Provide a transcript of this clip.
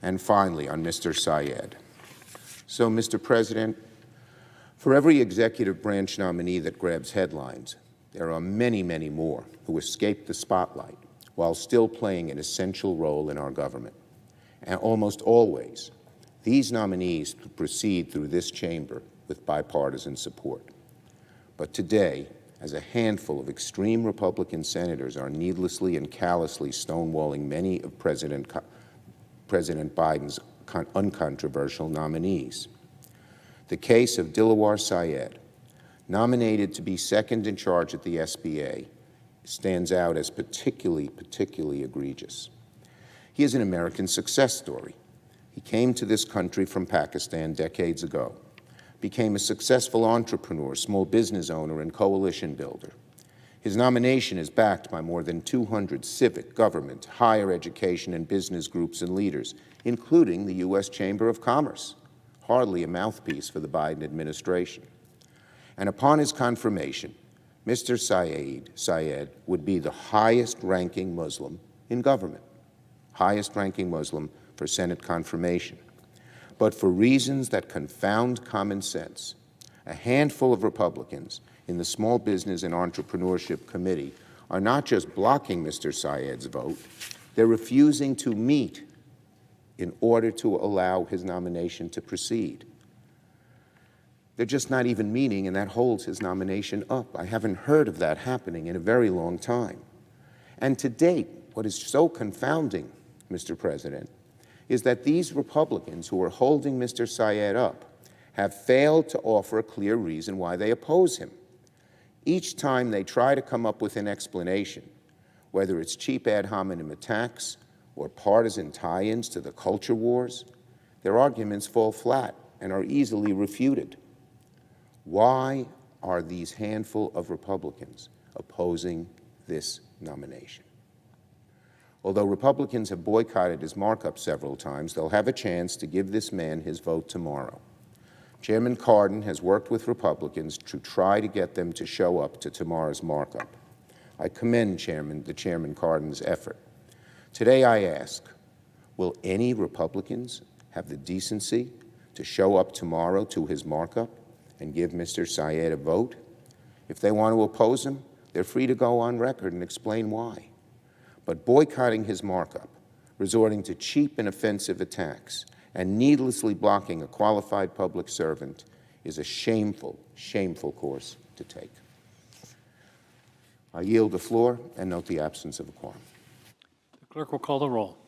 And finally, on Mr. Syed. So, Mr. President, for every executive branch nominee that grabs headlines, there are many, many more who escape the spotlight while still playing an essential role in our government. And almost always, these nominees proceed through this chamber with bipartisan support. But today, as a handful of extreme Republican senators are needlessly and callously stonewalling many of President Biden's uncontroversial nominees, the case of Dilawar Syed, nominated to be second in charge at the SBA, stands out as particularly egregious. He is an American success story. He came to this country from Pakistan decades ago, became a successful entrepreneur, small business owner, and coalition builder. His nomination is backed by more than 200 civic, government, higher education, and business groups and leaders, including the U.S. Chamber of Commerce, hardly a mouthpiece for the Biden administration. And upon his confirmation, Mr. Syed would be the highest-ranking Muslim in government, highest-ranking Muslim for Senate confirmation. But for reasons that confound common sense, a handful of Republicans in the Small Business and Entrepreneurship Committee are not just blocking Mr. Syed's vote, they're refusing to meet in order to allow his nomination to proceed. They're just not even meeting, and that holds his nomination up. I haven't heard of that happening in a very long time. And to date, what is so confounding, Mr. President, is that these Republicans who are holding Mr. Syed up have failed to offer a clear reason why they oppose him. Each time they try to come up with an explanation, whether it's cheap ad hominem attacks or partisan tie-ins to the culture wars, their arguments fall flat and are easily refuted. Why are these handful of Republicans opposing this nomination? Although Republicans have boycotted his markup several times, they'll have a chance to give this man his vote tomorrow. Chairman Cardin has worked with Republicans to try to get them to show up to tomorrow's markup. I commend Chairman Cardin's effort. Today I ask, will any Republicans have the decency to show up tomorrow to his markup and give Mr. Syed a vote? If they want to oppose him, they're free to go on record and explain why. But boycotting his markup, resorting to cheap and offensive attacks, and needlessly blocking a qualified public servant is a shameful, shameful course to take. I yield the floor and note the absence of a quorum. The clerk will call the roll.